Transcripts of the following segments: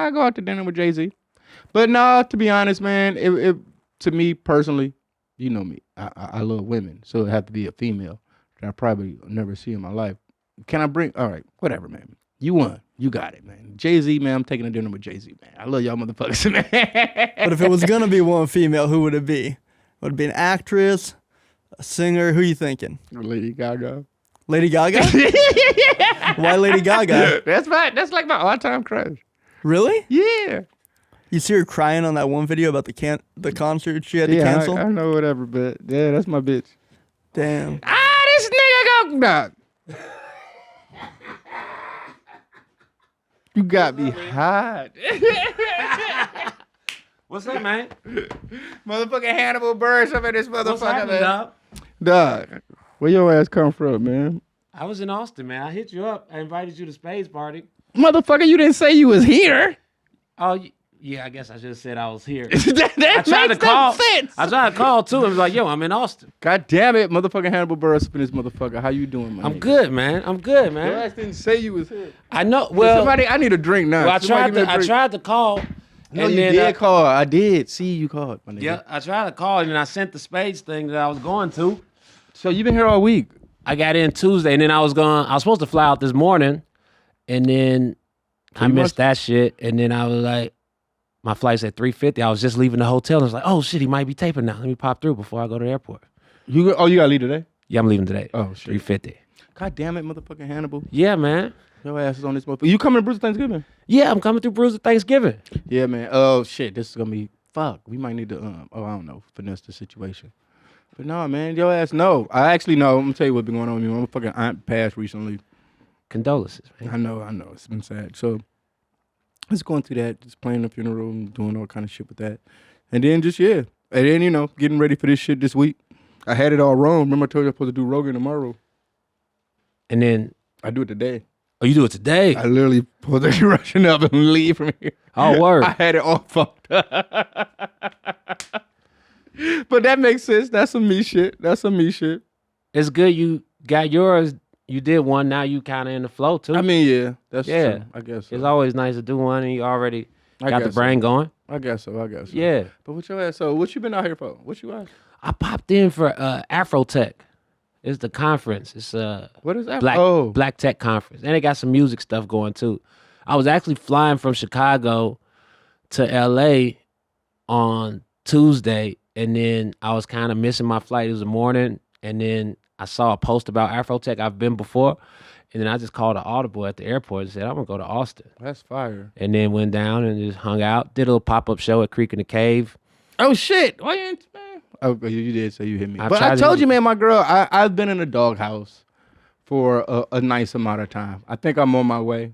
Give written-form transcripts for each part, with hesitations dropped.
I go out to dinner with Jay-Z. But no, to be honest, man, it to me personally, you know me, I love women, so it have to be a female that I probably never see in my life. Can I bring? All right, whatever, man. You won. You got it, man. Jay-Z, man. I'm taking a dinner with Jay-Z, man. I love y'all motherfuckers, man. But if it was gonna be one female, who would it be? Would it be an actress, a singer? Who are you thinking? Lady Gaga. Lady Gaga? Why Lady Gaga? That's like my all-time crush. Really? Yeah. You see her crying on that one video about the concert she had to cancel? I know whatever, but yeah, that's my bitch. Damn. This nigga go dog. You got me hot. What's up, man? Motherfucking Hannibal Buress up in this motherfucker, What's happening, man. dog? Dog, where your ass come from, man? I was in Austin, man. I hit you up. I invited you to Space Party. Motherfucker, you didn't say you was here. Oh, yeah, I guess I just said I was here. that I tried makes to call. no sense. I tried to call, too, and was like, yo, I'm in Austin. God damn it, motherfucking Hannibal Buress up in this motherfucker. How you doing, man? I'm good, man. Your man. ass didn't say you was here. I know. Well, Somebody, I need a drink now. well I Somebody tried to call. No, and you then, did call. I did. See, you called, my nigga. Yeah, I tried to call, and then I sent the Spades thing that I was going to. So you been here all week? I got in Tuesday, and then I was supposed to fly out this morning, and then I missed that shit, and then I was like, my flight's at 3:50. I was just leaving the hotel, and I was like, oh shit, he might be taping now. Let me pop through before I go to the airport. You gotta leave today? Yeah, I'm leaving today. Oh shit. 3:50. God damn it, motherfucking Hannibal. Yeah, man. Your ass is on this motherfucker. You coming to Bruce Thanksgiving? Yeah, I'm coming through Bruce at Thanksgiving. Yeah, man. Oh shit, this is gonna be fuck. We might need to I don't know, finesse the situation. But no, man, your ass no. I actually know. I'm gonna tell you what's been going on with me. My fucking aunt passed recently. Condolences, man. I know. It's been sad. So just going through that, just planning the funeral and doing all kind of shit with that. And then just and then, getting ready for this shit this week. I had it all wrong. Remember I told you I was supposed to do Rogan tomorrow. And then I do it today. Oh, you do it today? I literally supposed to be rushing up and leave from here. Oh, word. I had it all fucked up. But that makes sense. That's some me shit. It's good you got yours. You did one. Now you kind of in the flow, too. I mean, yeah. That's true. I guess so. It's always nice to do one, and you already got the brain going. I guess so. Yeah. But what your ass? So what you been out here for? What you ask? I popped in for AfroTech. It's the conference. It's what is that? Black Tech Conference. And they got some music stuff going too. I was actually flying from Chicago to LA on Tuesday, and then I was kind of missing my flight. It was the morning, and then I saw a post about AfroTech. I've been before, and then I just called an audible at the airport and said, I'm gonna go to Austin. That's fire. And then went down and just hung out, did a little pop-up show at Creek in the Cave. Oh shit. Why you ain't, man? Oh, you did say you hit me. But I told you, man, my girl, I've been in a doghouse for a nice amount of time. I think I'm on my way,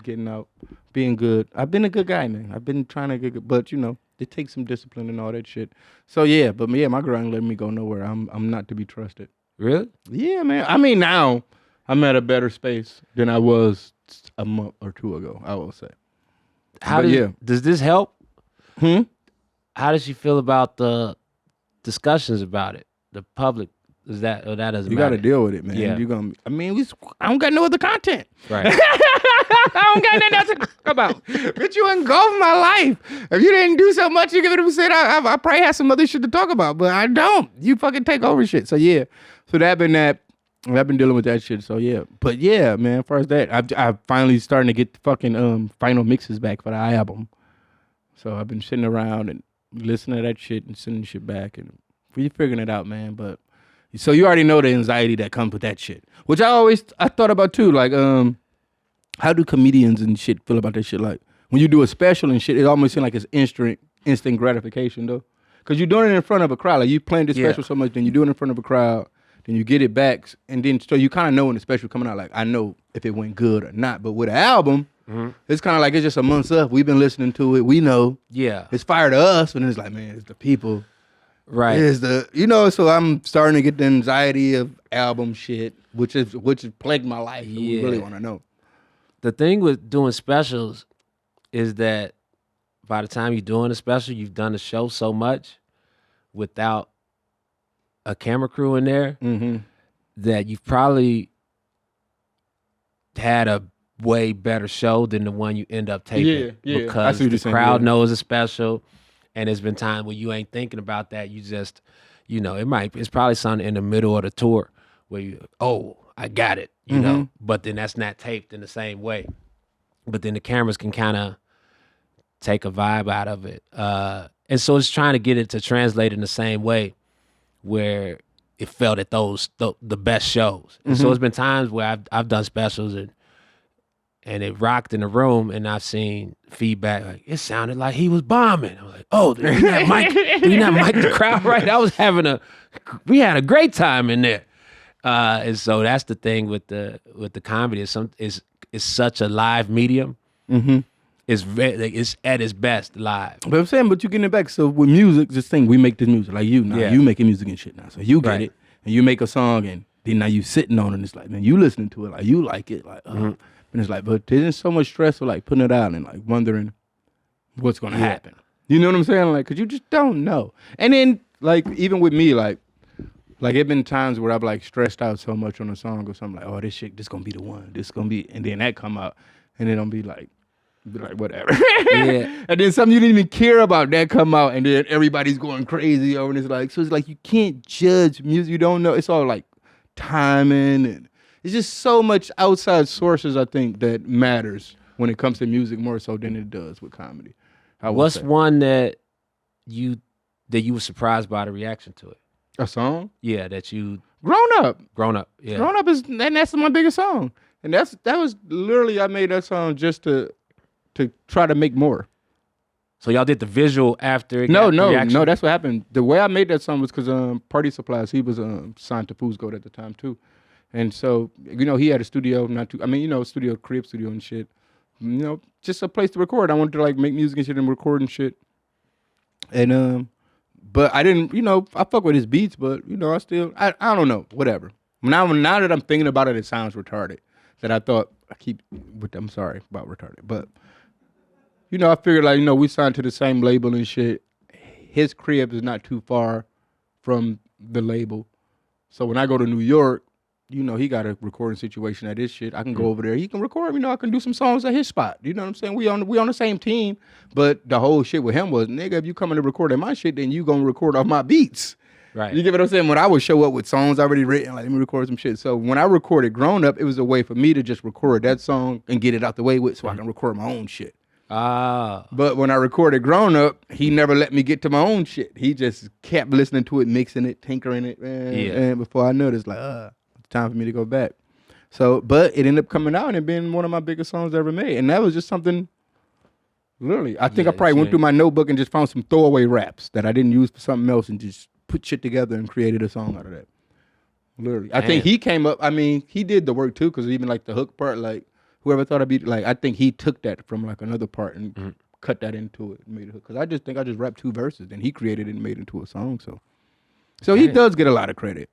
getting out, being good. I've been a good guy, man. I've been trying to get good, but it takes some discipline and all that shit. So yeah, but yeah, my girl ain't letting me go nowhere. I'm not to be trusted. Really? Yeah, man. I mean, now I'm at a better space than I was a month or two ago, I will say. Does this help? Hmm? How does she feel about the discussions about it? The public, is that, or that doesn't You matter? got to deal with it, man. Yeah. I don't got no other content. Right. I don't got nothing else to talk about. Bitch, you engulf my life. If you didn't do so much, you give it a shit. I probably have some other shit to talk about, but I don't. You fucking take over shit. So yeah. So I've been dealing with that shit. So yeah. But yeah, man, as far as that, I've finally starting to get the fucking final mixes back for the album. So I've been sitting around and listening to that shit and sending shit back, and we figuring it out, man. But so you already know the anxiety that comes with that shit, which I thought about too. Like, how do comedians and shit feel about that shit? Like when you do a special and shit, it almost seems like it's instant gratification though, because you're doing it in front of a crowd. Like you playing this special so much, then you do it in front of a crowd, then you get it back, and then so you kind of know when the special coming out. Like I know if it went good or not. But with an album. Mm-hmm. It's kind of like it's just a month up. We've been listening to it. We know. Yeah. It's fire to us, and it's like, man, it's the people. Right. It's the so I'm starting to get the anxiety of album shit, which has plagued my life. Yeah. We really want to know. The thing with doing specials is that by the time you're doing a special, you've done the show so much without a camera crew in there that you've probably had a way better show than the one you end up taping. Yeah. I Because see what the you're saying, crowd yeah. knows it's special, and there's been times where you ain't thinking about that. You just, it's probably something in the middle of the tour where I got it, you know, but then that's not taped in the same way. But then the cameras can kind of take a vibe out of it. And so it's trying to get it to translate in the same way where it felt at the best shows. And so it's been times where I've done specials and it rocked in the room, and I've seen feedback like it sounded like he was bombing. I'm like, did we not mic the crowd right? We had a great time in there. And so that's the thing with the comedy. It's such a live medium. It's at its best live. But I'm saying, but you getting it back. So with music, just think we make this music like you now. Yeah. You making music and shit now. So you get Right. it, and you make a song, and then now you sitting on it. And it's like, man, you listening to it like you like it, like. And it's like, but there's so much stress of like putting it out and like wondering what's gonna happen. You know what I'm saying? Like, cause you just don't know. And then like even with me, like it been times where I've like stressed out so much on a song or something like, oh, this gonna be the one. This gonna be, and then that come out, and then I'll be like whatever. Yeah. And then something you didn't even care about that come out, and then everybody's going crazy over, and it's like, so it's like you can't judge music. You don't know. It's all like timing, and it's just so much outside sources, I think, that matters when it comes to music more so than it does with comedy. What's one that you were surprised by the reaction to it? A song? Yeah, that you Grown Up. Yeah. Grown Up and that's my biggest song. And that was literally, I made that song just to try to make more. So y'all did the visual after it No, got the reaction? that's what happened. The way I made that song was because Party Supplies, he was signed to Foos Gold at the time too. And so, he had a studio, studio, crib studio and shit. Just a place to record. I wanted to like make music and shit and record and shit. And but I didn't, I fuck with his beats, but I don't know, whatever. Now that I'm thinking about it, it sounds retarded. That I thought I'm sorry about retarded, but I figured like we signed to the same label and shit. His crib is not too far from the label, so when I go to New York, he got a recording situation at his shit. I can go over there. He can record. I can do some songs at his spot. You know what I'm saying? We on the same team. But the whole shit with him was, nigga, if you coming to record at my shit, then you gonna record off my beats. Right. You get what I'm saying? When I would show up with songs already written, like, let me record some shit. So when I recorded Grown Up, it was a way for me to just record that song and get it out the way with, so I can record my own shit. But when I recorded Grown Up, he never let me get to my own shit. He just kept listening to it, mixing it, tinkering it, and before I noticed, like, it's time for me to go back. So, but it ended up coming out and being one of my biggest songs ever made. And that was just something, literally, I think I probably went through my notebook and just found some throwaway raps that I didn't use for something else and just put shit together and created a song out of that. Literally. I think he came up, he did the work too, because even like the hook part, like, whoever thought I'd be, like, I think he took that from like another part and cut that into it and made it hook. Because I just think I just rapped 2 verses, then he created it and made it into a song. So he does get a lot of credit.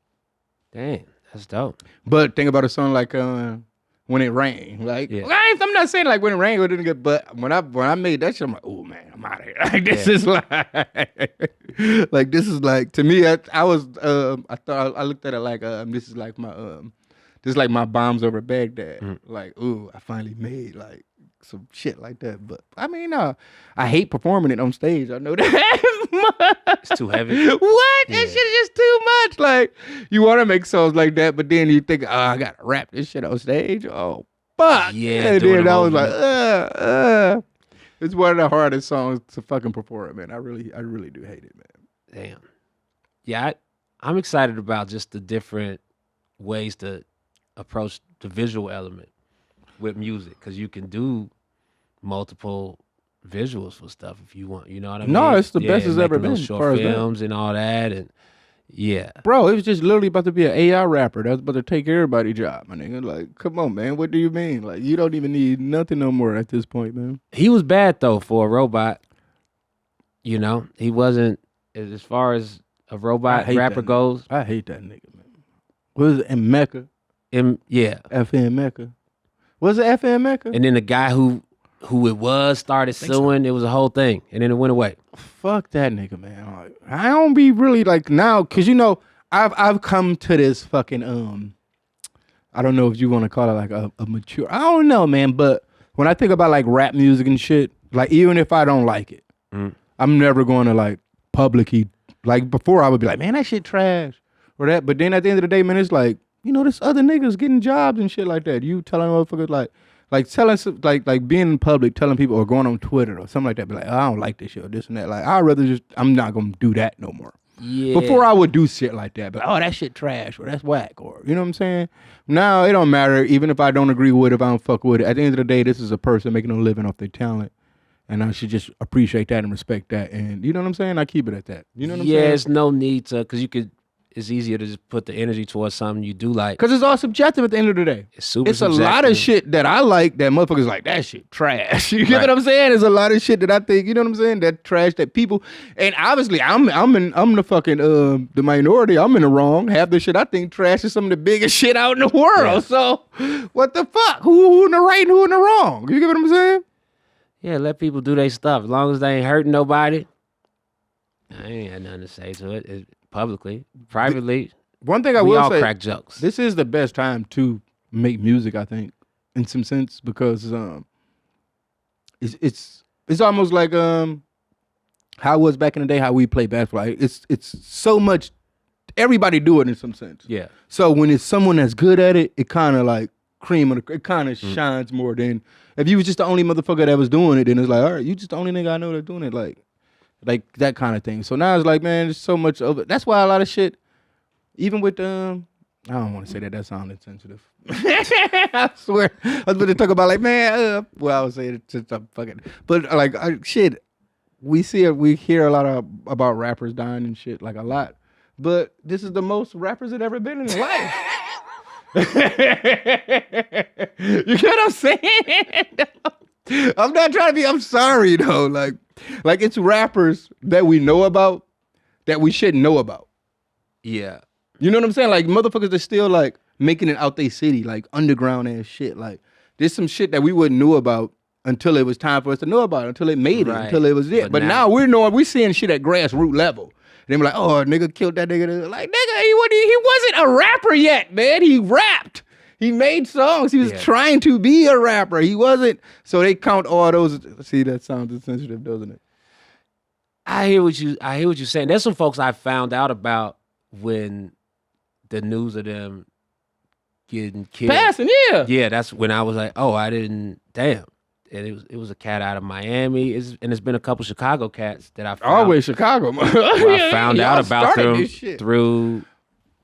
Dang, that's dope. But think about a song like When It Rained. Like, I'm not saying like When It Rained, didn't get, but when I made that shit, I'm like, oh man, I'm out of here. Like this is like, this is like, to me, I was I thought I looked at it like this is like my Bombs Over Baghdad. Like, ooh, I finally made like some shit like that. But I hate performing it on stage. I know that. It's too heavy. What? That shit is just too much. Like, you want to make songs like that, but then you think, I gotta rap this shit on stage. Oh, fuck. Yeah. And then I was like, it's one of the hardest songs to fucking perform, man. I really do hate it, man. Damn. Yeah, I'm excited about just the different ways to approach the visual element with music, because you can do multiple visuals for stuff if you want. You know what I mean? No, it's the best it's ever been. Little short films and all that, and bro, it was just literally about to be an AI rapper that was about to take everybody's job, my nigga. Like, come on, man. What do you mean? Like, you don't even need nothing no more at this point, man. He was bad though for a robot. He wasn't, as far as a robot rapper goes. I hate that nigga, man. What is it? In Mecca? FM Mecca. Was it FM Mecca? And then the guy who it was started suing. So. It was a whole thing, and then it went away. Fuck that nigga, man. Like, I don't be really like now, cause I've come to this fucking I don't know if you want to call it like a mature. I don't know, man. But when I think about like rap music and shit, like even if I don't like it, I'm never going to like publicly. Like before, I would be like, man, that shit trash or that. But then at the end of the day, man, it's like, you know, there's other niggas getting jobs and shit like that. You telling motherfuckers like telling like being in public, telling people or going on Twitter or something like that. Be like, oh, I don't like this shit or this and that. Like I'd rather just I'm not gonna do that no more. Yeah. Before I would do shit like that, but oh, that shit trash or that's whack or you know what I'm saying. Now it don't matter even if I don't agree with it, if I don't fuck with it. At the end of the day, this is a person making a living off their talent. And I should just appreciate that and respect that. And you know what I'm saying? I keep it at that. You know what I'm saying? Yeah, it's no need to, because it's easier to just put the energy towards something you do like. Because it's all subjective at the end of the day. It's super It's subjective. a lot of shit that I like that motherfuckers like, that shit trash. You get what I'm saying? There's a lot of shit that I think, you know what I'm saying? That trash that people, and obviously I'm the fucking, the minority. I'm in the wrong. Half the shit I think trash is some of the biggest shit out in the world. Yeah. So what the fuck? Who in the right and who in the wrong? You get what I'm saying? Yeah, let people do their stuff. As long as they ain't hurting nobody, I ain't had nothing to say to it. Publicly. Privately, One thing I we will all say, crack jokes. this is the best time to make music, I think, in some sense, because it's almost like how it was back in the day, how we play basketball. It's so much. Everybody do it in some sense. Yeah. So when it's someone that's good at it, it kind of like cream of the, it kind of shines more than if you was just the only motherfucker that was doing it. Then it's like, all right, you just the only nigga I know that's doing it, like that kind of thing. So now it's like, man, there's so much of it. That's why a lot of shit, even with I don't want to say that. That sounded sensitive. I swear, I was going to talk about like, man. Well, I would say it just fucking, but like shit. We hear a lot about rappers dying and shit, like a lot. But this is the most rappers had ever been in their life. You get what I'm saying? I'm not trying to be. I'm sorry though. Like it's rappers that we know about that we shouldn't know about. Yeah. You know what I'm saying? Like motherfuckers are still like making it out their city, like underground ass shit. Like there's some shit that we wouldn't know about until it was time for us to know about it, until it made it, Right. until it was it. But now we're seeing shit at grassroots level. And they be like, oh, nigga killed that nigga. Like, nigga, he wasn't a rapper yet, man. He rapped. He made songs. He was trying to be a rapper. He wasn't. So they count all those. See, that sounds insensitive, doesn't it? I hear what you're saying. There's some folks I found out about when the news of them getting killed. Passing, yeah. Yeah, that's when I was like, oh, I didn't. Damn. And it was a cat out of Miami. It's been a couple Chicago cats that I found. Always Chicago. I found out about started them this shit. through,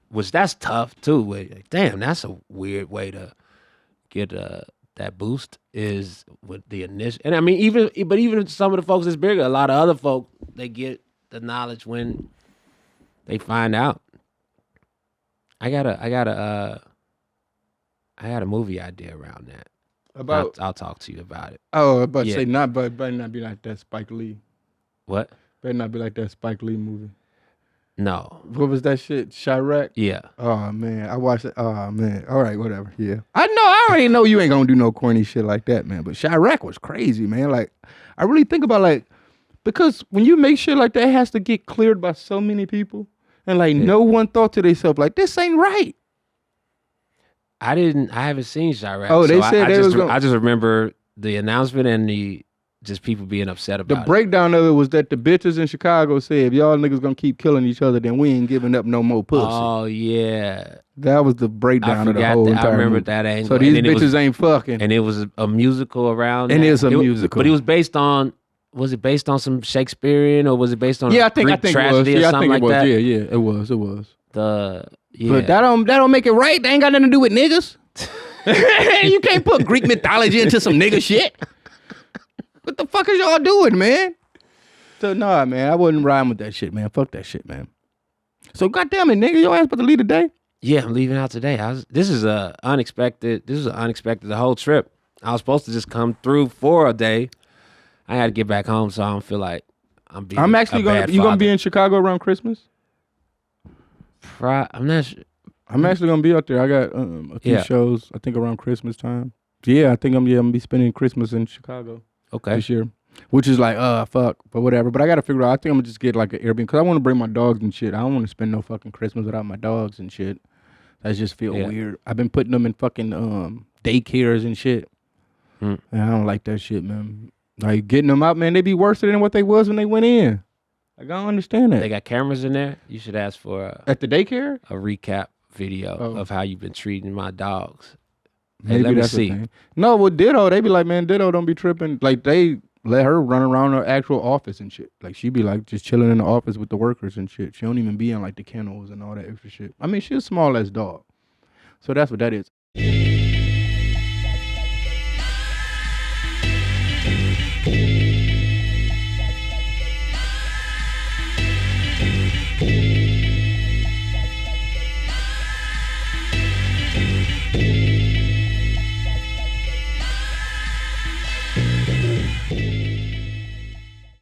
which that's tough too. Like, damn, that's a weird way to get that boost is with the initial. And I mean, even some of the folks that's bigger, a lot of other folk, they get the knowledge when they find out. I got a movie idea around that. About I'll talk to you about it. oh, but Yeah. say not, but better not be like that Spike Lee. What? Better not be like that Spike Lee movie. No. What was that shit? Chiraq? Yeah. Oh man, I watched it. Oh man. All right, whatever. Yeah. I already know you ain't gonna do no corny shit like that, man. But Chiraq was crazy, man. Like, I really think about like, because when you make shit like that, it has to get cleared by so many people. And like no one thought to themselves, like, this ain't right. I haven't seen Chiraq. Oh, they said they was I just remember the announcement and the just people being upset The about it. breakdown of it was that the bitches in Chicago said, if y'all niggas gonna keep killing each other, then we ain't giving up no more pussy. Oh yeah. That was the breakdown of the forgot whole that. entire I remember movie. that angle. So these And then it bitches ain't fucking. And it was a musical around And that. it's a It was- musical. But it was based on was it based on some Shakespearean or was it based on Yeah, a I think Greek it was. tragedy or Yeah, I something think it like was. that? Yeah, it was. Yeah. But that don't make it right. They ain't got nothing to do with niggas. You can't put Greek mythology into some nigga shit. What the fuck is y'all doing, man? So nah, man, I wouldn't rhyme with that shit, man. Fuck that shit, man. So goddamn it, nigga, your ass about to leave today? Yeah, I'm leaving out today. This is unexpected. The whole trip. I was supposed to just come through for a day. I had to get back home, so I don't feel like I'm being. I'm actually a bad gonna. You gonna father. be in Chicago around Christmas? I'm not sure. I'm actually gonna be out there. I got a few shows. I think around Christmas time. Yeah, I think I'm gonna be spending Christmas in Chicago Okay. this year, which is like fuck, but whatever. But I gotta figure out. I think I'm gonna just get like an Airbnb because I want to bring my dogs and shit. I don't want to spend no fucking Christmas without my dogs and shit. That just feel weird. I've been putting them in fucking daycares and shit. And I don't like that shit, man. Like getting them out, man, they be worse than what they was when they went in. Like, I don't understand that. They got cameras in there. You should ask for at the daycare a recap video of how you've been treating my dogs. Hey, Maybe let me that's see. the thing. No, with Ditto, they be like, man, Ditto don't be tripping. Like, they let her run around her actual office and shit. Like, she be like just chilling in the office with the workers and shit. She don't even be in like the kennels and all that extra shit. I mean, she's a small ass dog. So that's what that is.